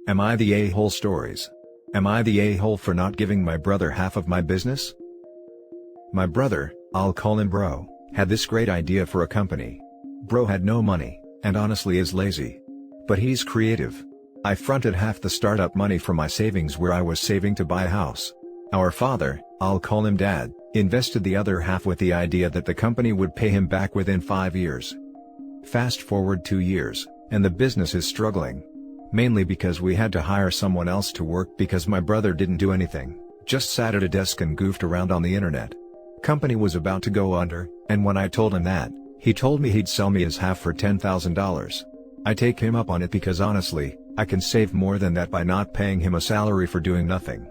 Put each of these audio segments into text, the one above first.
Am I the a-hole stories? Am I the a-hole for not giving my brother half of my business? My brother, I'll call him Bro, had this great idea for a company. Bro had no money, and honestly is lazy. But he's creative. I fronted half the startup money from my savings where I was saving to buy a house. Our father, I'll call him Dad, invested the other half with the idea that the company would pay him back within 5 years. Fast forward 2 years, and the business is struggling. Mainly because we had to hire someone else to work because my brother didn't do anything, just sat at a desk and goofed around on the internet. Company was about to go under, and when I told him that, he told me he'd sell me his half for $10,000. I take him up on it because honestly, I can save more than that by not paying him a salary for doing nothing.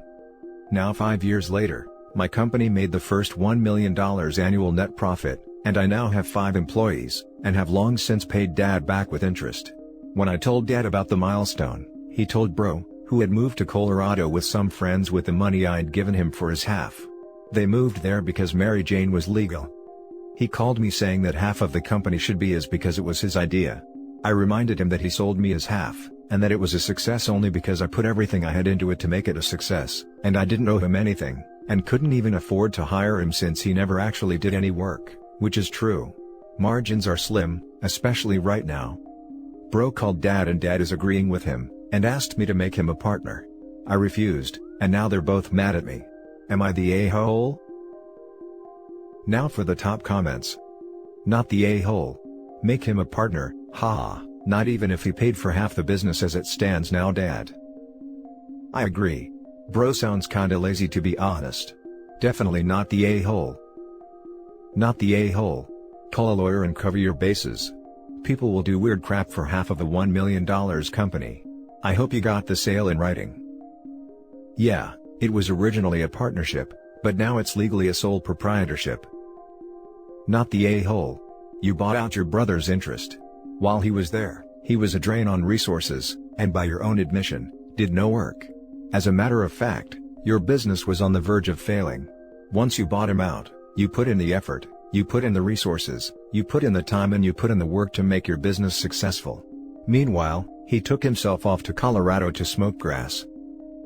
Now 5 years later, my company made the first $1 million annual net profit, and I now have 5 employees, and have long since paid Dad back with interest. When I told Dad about the milestone, he told Bro, who had moved to Colorado with some friends with the money I'd given him for his half. They moved there because Mary Jane was legal. He called me saying that half of the company should be his because it was his idea. I reminded him that he sold me his half, and that it was a success only because I put everything I had into it to make it a success, and I didn't owe him anything, and couldn't even afford to hire him since he never actually did any work, which is true. Margins are slim, especially right now. Bro called Dad and Dad is agreeing with him, and asked me to make him a partner. I refused, and now they're both mad at me. Am I the a-hole? Now for the top comments. Not the a-hole. Make him a partner, haha, not even if he paid for half the business as it stands now, Dad. I agree. Bro sounds kinda lazy to be honest. Definitely not the a-hole. Not the a-hole. Call a lawyer and cover your bases. People will do weird crap for half of a $1 million company. I hope you got the sale in writing. Yeah, it was originally a partnership, but now it's legally a sole proprietorship. Not the a-hole. You bought out your brother's interest. While he was there, he was a drain on resources, and by your own admission, did no work. As a matter of fact, your business was on the verge of failing. Once you bought him out, you put in the effort, you put in the resources, you put in the time, and you put in the work to make your business successful. Meanwhile, he took himself off to Colorado to smoke grass.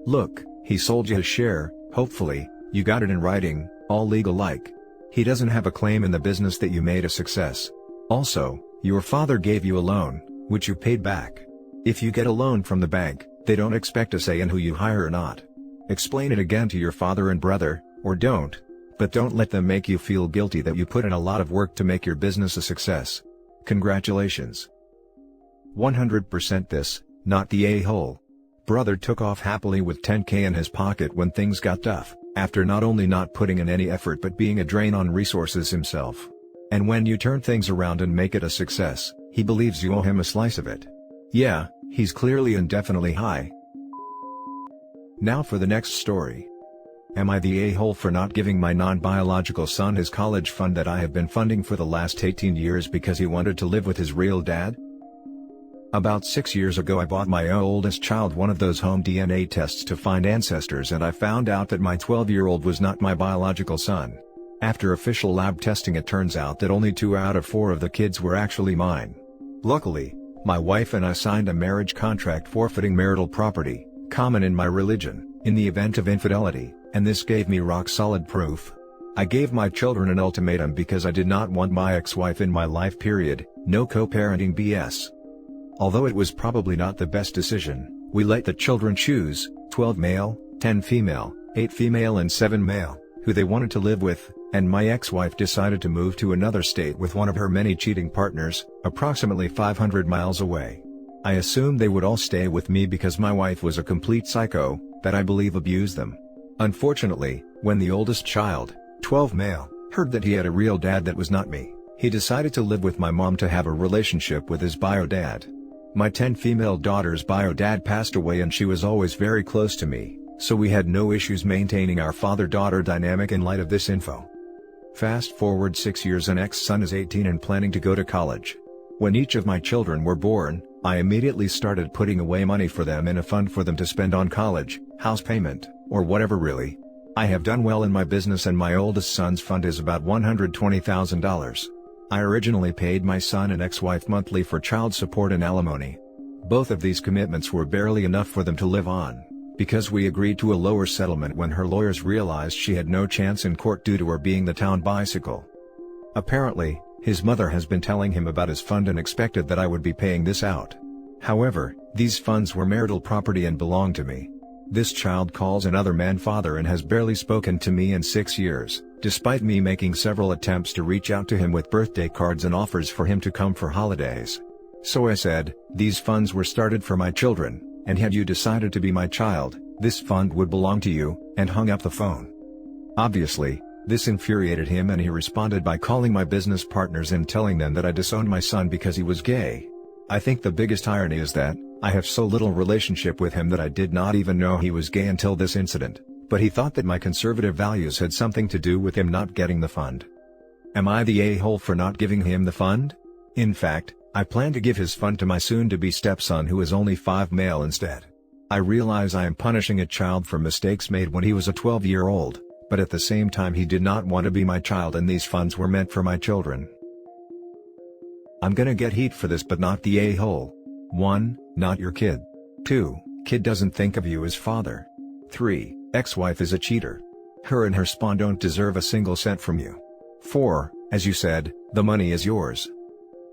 Look, he sold you his share, hopefully, you got it in writing, all legal-like. He doesn't have a claim in the business that you made a success. Also, your father gave you a loan, which you paid back. If you get a loan from the bank, they don't expect a say in who you hire or not. Explain it again to your father and brother, or don't. But don't let them make you feel guilty that you put in a lot of work to make your business a success. Congratulations. 100% this, not the a-hole. Brother took off happily with $10K in his pocket when things got tough, after not only not putting in any effort but being a drain on resources himself. And when you turn things around and make it a success, he believes you owe him a slice of it. Yeah, he's clearly and definitely high. Now for the next story. Am I the a-hole for not giving my non-biological son his college fund that I have been funding for the last 18 years because he wanted to live with his real dad? About 6 years ago I bought my oldest child one of those home DNA tests to find ancestors, and I found out that my 12-year-old was not my biological son. After official lab testing, it turns out that only 2 out of 4 of the kids were actually mine. Luckily, my wife and I signed a marriage contract forfeiting marital property, common in my religion, in the event of infidelity, and this gave me rock-solid proof. I gave my children an ultimatum because I did not want my ex-wife in my life, period, no co-parenting BS. Although it was probably not the best decision, we let the children choose, 12 male, 10 female, 8 female and 7 male, who they wanted to live with, and my ex-wife decided to move to another state with one of her many cheating partners, approximately 500 miles away. I assumed they would all stay with me because my wife was a complete psycho, that I believe abused them. Unfortunately, when the oldest child, 12 male, heard that he had a real dad that was not me, he decided to live with my mom to have a relationship with his bio dad. My 10 female daughter's bio dad passed away and she was always very close to me, so we had no issues maintaining our father-daughter dynamic in light of this info. Fast forward 6 years and ex-son is 18 and planning to go to college. When each of my children were born, I immediately started putting away money for them in a fund for them to spend on college, house payment, or whatever really. I have done well in my business and my oldest son's fund is about $120,000. I originally paid my son and ex-wife monthly for child support and alimony. Both of these commitments were barely enough for them to live on, because we agreed to a lower settlement when her lawyers realized she had no chance in court due to her being the town bicycle. Apparently, his mother has been telling him about his fund and expected that I would be paying this out. However, these funds were marital property and belong to me. This child calls another man father and has barely spoken to me in 6 years, despite me making several attempts to reach out to him with birthday cards and offers for him to come for holidays. So I said, these funds were started for my children, and had you decided to be my child, this fund would belong to you, and hung up the phone. Obviously, this infuriated him and he responded by calling my business partners and telling them that I disowned my son because he was gay. I think the biggest irony is that, I have so little relationship with him that I did not even know he was gay until this incident, but he thought that my conservative values had something to do with him not getting the fund. Am I the a-hole for not giving him the fund? In fact, I plan to give his fund to my soon-to-be stepson who is only 5 male instead. I realize I am punishing a child for mistakes made when he was a 12-year-old, but at the same time he did not want to be my child and these funds were meant for my children. I'm gonna get heat for this but not the a-hole. 1. Not your kid. 2. Kid doesn't think of you as father. 3. Ex-wife is a cheater. Her and her spawn don't deserve a single cent from you. 4. As you said, the money is yours.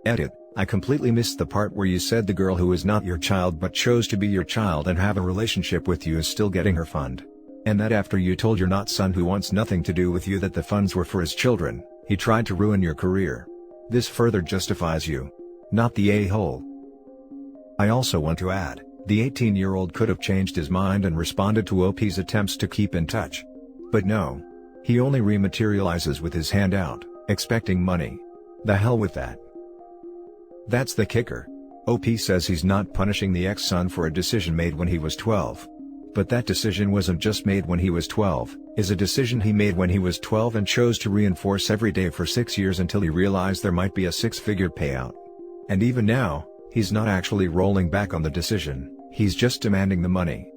Edit. I completely missed the part where you said the girl who is not your child but chose to be your child and have a relationship with you is still getting her fund. And that after you told your not son who wants nothing to do with you that the funds were for his children, he tried to ruin your career. This further justifies you. Not the a-hole. I also want to add, the 18-year-old could have changed his mind and responded to OP's attempts to keep in touch. But no. He only rematerializes with his hand out, expecting money. The hell with that. That's the kicker. OP says he's not punishing the ex-son for a decision made when he was 12. But that decision wasn't just made when he was 12, is a decision he made when he was 12 and chose to reinforce every day for 6 years until he realized there might be a 6-figure payout. And even now, he's not actually rolling back on the decision, he's just demanding the money.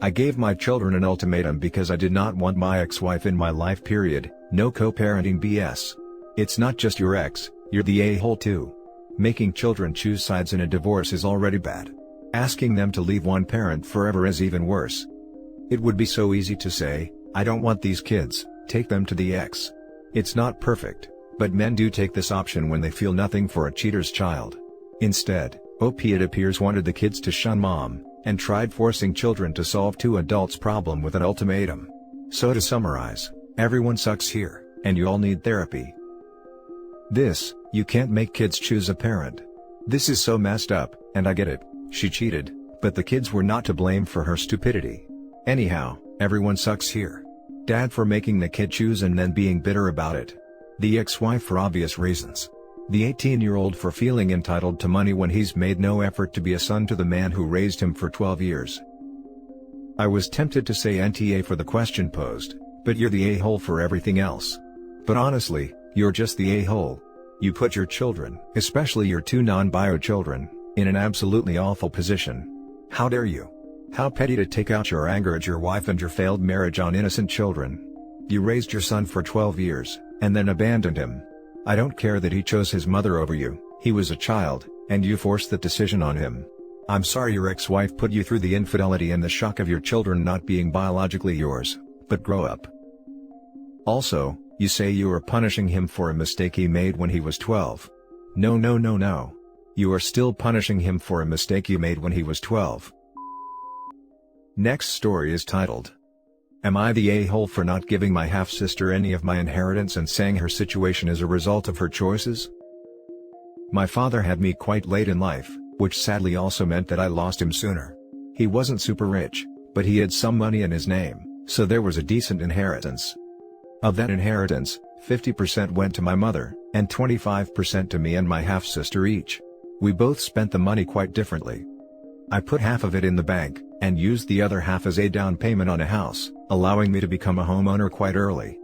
I gave my children an ultimatum because I did not want my ex-wife in my life period, no co-parenting BS. It's not just your ex, you're the a-hole too. Making children choose sides in a divorce is already bad. Asking them to leave one parent forever is even worse. It would be so easy to say, I don't want these kids, take them to the ex. It's not perfect, but men do take this option when they feel nothing for a cheater's child. Instead, OP it appears wanted the kids to shun mom, and tried forcing children to solve two adults' problem with an ultimatum. So to summarize, everyone sucks here, and you all need therapy. You can't make kids choose a parent. This is so messed up, and I get it, she cheated, but the kids were not to blame for her stupidity. Anyhow, everyone sucks here. Dad for making the kid choose and then being bitter about it. The ex-wife for obvious reasons. The 18-year-old for feeling entitled to money when he's made no effort to be a son to the man who raised him for 12 years. I was tempted to say NTA for the question posed, but you're the a-hole for everything else. But honestly, you're just the a-hole. You put your children, especially your 2 non-bio children, in an absolutely awful position. How dare you? How petty to take out your anger at your wife and your failed marriage on innocent children. You raised your son for 12 years, and then abandoned him. I don't care that he chose his mother over you, he was a child, and you forced that decision on him. I'm sorry your ex-wife put you through the infidelity and the shock of your children not being biologically yours, but grow up. Also, you say you are punishing him for a mistake he made when he was 12. No. You are still punishing him for a mistake you made when he was 12. Next story is titled, Am I the a-hole for not giving my half-sister any of my inheritance and saying her situation is a result of her choices? My father had me quite late in life, which sadly also meant that I lost him sooner. He wasn't super rich, but he had some money in his name, so there was a decent inheritance. Of that inheritance, 50% went to my mother, and 25% to me and my half-sister each. We both spent the money quite differently. I put half of it in the bank, and used the other half as a down payment on a house, allowing me to become a homeowner quite early.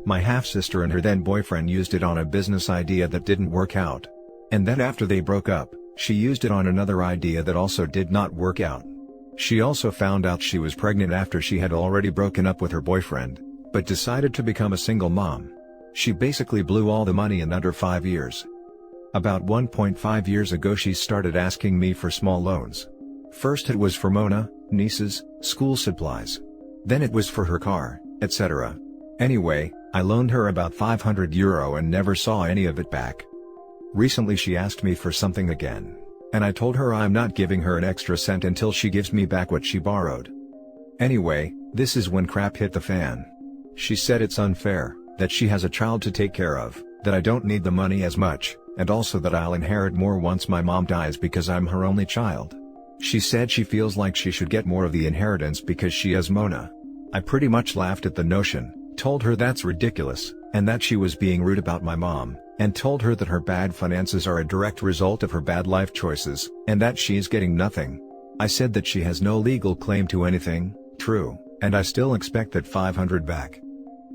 My half-sister and her then boyfriend used it on a business idea that didn't work out. And then after they broke up, she used it on another idea that also did not work out. She also found out she was pregnant after she had already broken up with her boyfriend, but decided to become a single mom. She basically blew all the money in under 5 years. About 1.5 years ago she started asking me for small loans. First it was for Mona, nieces, school supplies. Then it was for her car, etc. Anyway, I loaned her about €500 and never saw any of it back. Recently she asked me for something again. And I told her I'm not giving her an extra cent until she gives me back what she borrowed. Anyway, this is when crap hit the fan. She said it's unfair, that she has a child to take care of, that I don't need the money as much, and also that I'll inherit more once my mom dies because I'm her only child. She said she feels like she should get more of the inheritance because she has Mona. I pretty much laughed at the notion, told her that's ridiculous, and that she was being rude about my mom, and told her that her bad finances are a direct result of her bad life choices, and that she's getting nothing. I said that she has no legal claim to anything, true, and I still expect that $500 back.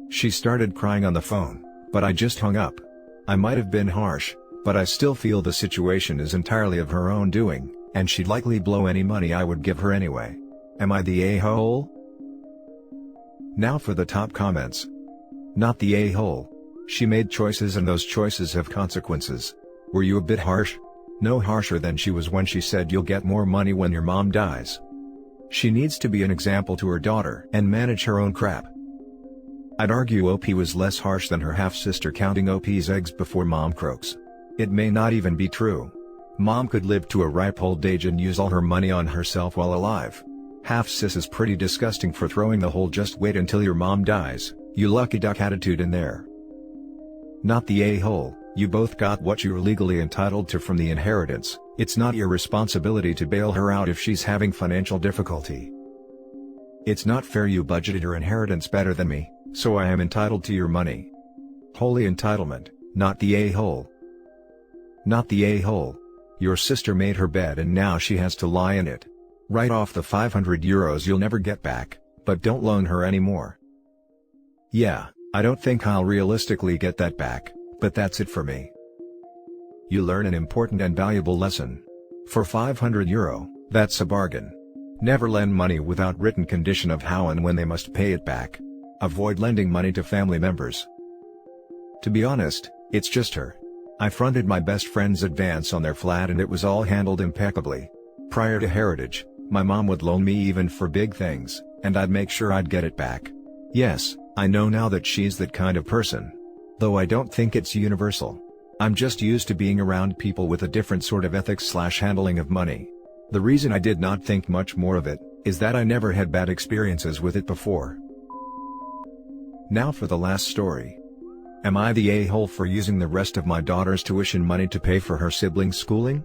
She started crying on the phone, but I just hung up. I might have been harsh, but I still feel the situation is entirely of her own doing, and she'd likely blow any money I would give her anyway. Am I the a-hole? Now for the top comments. Not the a-hole. She made choices and those choices have consequences. Were you a bit harsh? No harsher than she was when she said you'll get more money when your mom dies. She needs to be an example to her daughter and manage her own crap. I'd argue OP was less harsh than her half-sister counting OP's eggs before mom croaks. It may not even be true. Mom could live to a ripe old age and use all her money on herself while alive. Half-sis is pretty disgusting for throwing the whole "just wait until your mom dies, you lucky duck" attitude in there. Not the a-hole. You both got what you're legally entitled to from the inheritance. It's not your responsibility to bail her out if she's having financial difficulty. It's not fair you budgeted your inheritance better than me, so I am entitled to your money. Holy entitlement, not the a-hole. Not the a-hole. Your sister made her bed and now she has to lie in it. Write off the €500 you'll never get back, but don't loan her anymore. Yeah, I don't think I'll realistically get that back, but that's it for me. You learn an important and valuable lesson. For €500, that's a bargain. Never lend money without written condition of how and when they must pay it back. Avoid lending money to family members. To be honest, it's just her. I fronted my best friend's advance on their flat and it was all handled impeccably. Prior to Heritage, my mom would loan me even for big things, and I'd make sure I'd get it back. Yes, I know now that she's that kind of person. Though I don't think it's universal. I'm just used to being around people with a different sort of ethics/handling of money. The reason I did not think much more of it, is that I never had bad experiences with it before. Now for the last story. Am I the a-hole for using the rest of my daughter's tuition money to pay for her siblings' schooling?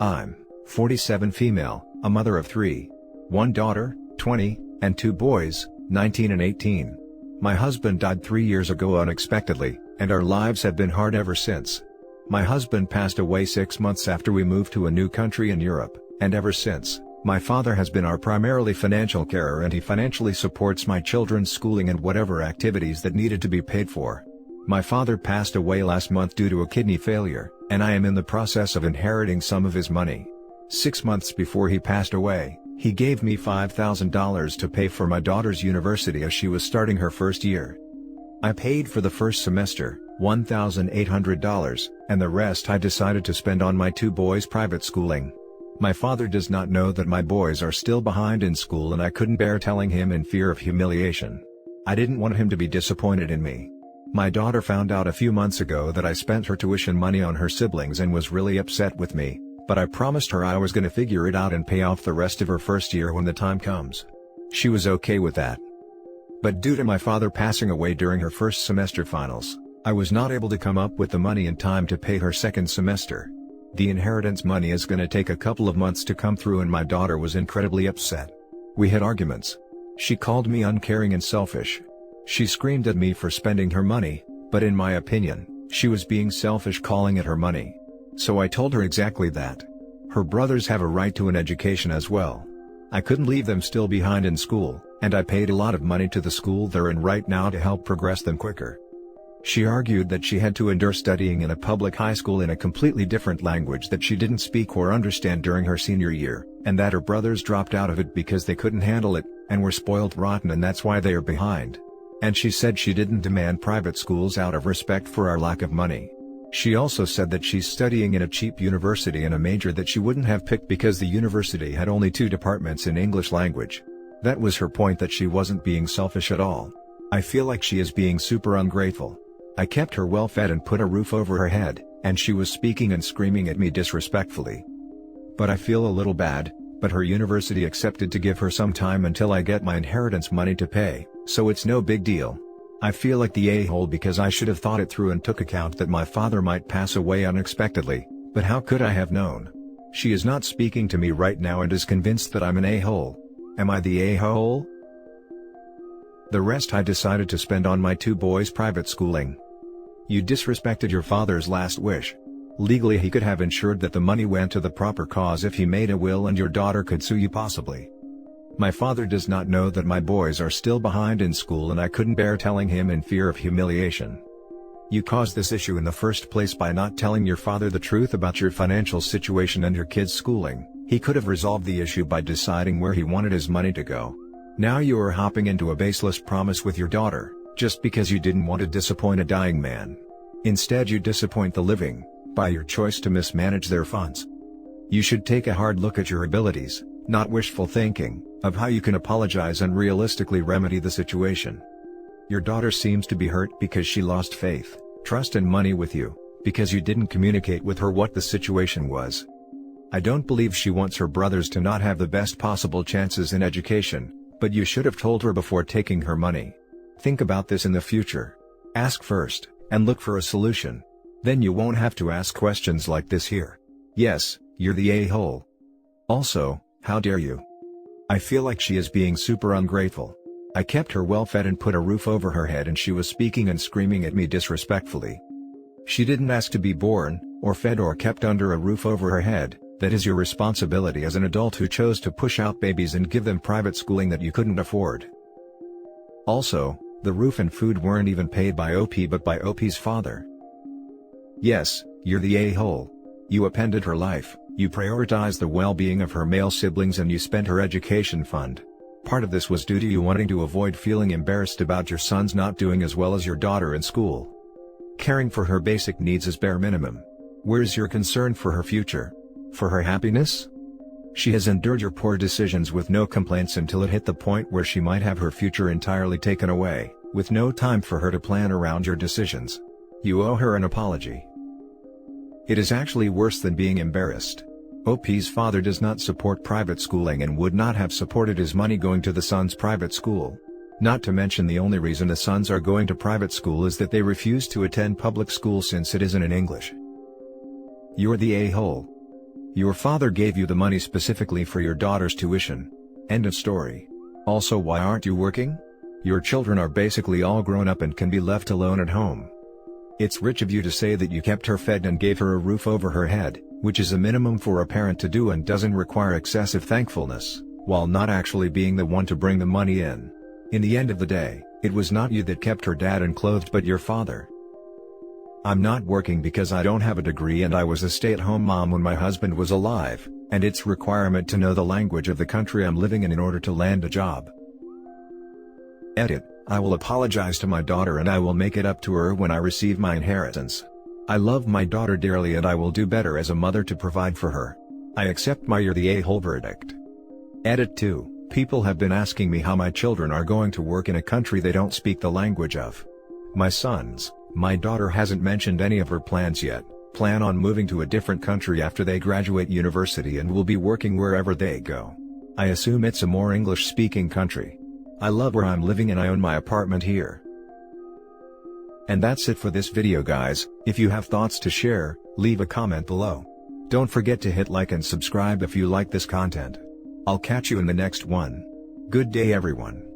I'm 47 female, a mother of 3. One daughter, 20, and 2 boys, 19 and 18. My husband died 3 years ago unexpectedly, and our lives have been hard ever since. My husband passed away 6 months after we moved to a new country in Europe, and ever since, my father has been our primarily financial carer and he financially supports my children's schooling and whatever activities that needed to be paid for. My father passed away last month due to a kidney failure, and I am in the process of inheriting some of his money. 6 months before he passed away, he gave me $5,000 to pay for my daughter's university as she was starting her first year. I paid for the first semester, $1,800, and the rest I decided to spend on my 2 boys' private schooling. My father does not know that my boys are still behind in school and I couldn't bear telling him in fear of humiliation. I didn't want him to be disappointed in me. My daughter found out a few months ago that I spent her tuition money on her siblings and was really upset with me, but I promised her I was gonna figure it out and pay off the rest of her first year when the time comes. She was okay with that. But due to my father passing away during her first semester finals, I was not able to come up with the money in time to pay her second semester. The inheritance money is gonna take a couple of months to come through and my daughter was incredibly upset. We had arguments. She called me uncaring and selfish. She screamed at me for spending her money, but in my opinion, she was being selfish calling it her money. So I told her exactly that. Her brothers have a right to an education as well. I couldn't leave them still behind in school, and I paid a lot of money to the school they're in right now to help progress them quicker. She argued that she had to endure studying in a public high school in a completely different language that she didn't speak or understand during her senior year, and that her brothers dropped out of it because they couldn't handle it, and were spoiled rotten and that's why they are behind. And she said she didn't demand private schools out of respect for our lack of money. She also said that she's studying in a cheap university in a major that she wouldn't have picked because the university had only 2 departments in English language. That was her point, that she wasn't being selfish at all. I feel like she is being super ungrateful. I kept her well fed and put a roof over her head, and she was speaking and screaming at me disrespectfully. But I feel a little bad, but her university accepted to give her some time until I get my inheritance money to pay, so it's no big deal. I feel like the a-hole because I should have thought it through and took account that my father might pass away unexpectedly, but how could I have known? She is not speaking to me right now and is convinced that I'm an a-hole. Am I the a-hole? The rest I decided to spend on my 2 boys' private schooling. You disrespected your father's last wish. Legally he could have ensured that the money went to the proper cause if he made a will, and your daughter could sue you possibly. My father does not know that my boys are still behind in school, and I couldn't bear telling him in fear of humiliation. You caused this issue in the first place by not telling your father the truth about your financial situation and your kids' schooling. He could have resolved the issue by deciding where he wanted his money to go. Now you are hopping into a baseless promise with your daughter, just because you didn't want to disappoint a dying man. Instead you disappoint the living, by your choice to mismanage their funds. You should take a hard look at your abilities, not wishful thinking, of how you can apologize and realistically remedy the situation. Your daughter seems to be hurt because she lost faith, trust and money with you, because you didn't communicate with her what the situation was. I don't believe she wants her brothers to not have the best possible chances in education, but you should have told her before taking her money. Think about this in the future. Ask first, and look for a solution. Then you won't have to ask questions like this here. Yes, you're the a-hole. Also, how dare you? I feel like she is being super ungrateful. I kept her well fed and put a roof over her head, and she was speaking and screaming at me disrespectfully. She didn't ask to be born, or fed or kept under a roof over her head. That is your responsibility as an adult who chose to push out babies and give them private schooling that you couldn't afford. Also, the roof and food weren't even paid by OP but by OP's father. Yes, you're the a-hole. You upended her life, you prioritized the well-being of her male siblings, and you spent her education fund. Part of this was due to you wanting to avoid feeling embarrassed about your sons not doing as well as your daughter in school. Caring for her basic needs is bare minimum. Where's your concern for her future? For her happiness? She has endured your poor decisions with no complaints until it hit the point where she might have her future entirely taken away, with no time for her to plan around your decisions. You owe her an apology. It is actually worse than being embarrassed. OP's father does not support private schooling and would not have supported his money going to the son's private school. Not to mention the only reason the sons are going to private school is that they refuse to attend public school since it isn't in English. You're the a-hole. Your father gave you the money specifically for your daughter's tuition. End of story. Also, why aren't you working? Your children are basically all grown up and can be left alone at home. It's rich of you to say that you kept her fed and gave her a roof over her head, which is a minimum for a parent to do and doesn't require excessive thankfulness, while not actually being the one to bring the money in. In the end of the day, it was not you that kept her dad and clothed but your father. I'm not working because I don't have a degree, and I was a stay-at-home mom when my husband was alive, and it's requirement to know the language of the country I'm living in order to land a job. Edit. I will apologize to my daughter and I will make it up to her when I receive my inheritance. I love my daughter dearly and I will do better as a mother to provide for her. I accept my "you're the a-hole" verdict. Edit 2. People have been asking me how my children are going to work in a country they don't speak the language of. My daughter hasn't mentioned any of her plans yet, plan on moving to a different country after they graduate university and will be working wherever they go. I assume it's a more English-speaking country. I love where I'm living and I own my apartment here. And that's it for this video, guys. If you have thoughts to share, leave a comment below. Don't forget to hit like and subscribe if you like this content. I'll catch you in the next one. Good day everyone.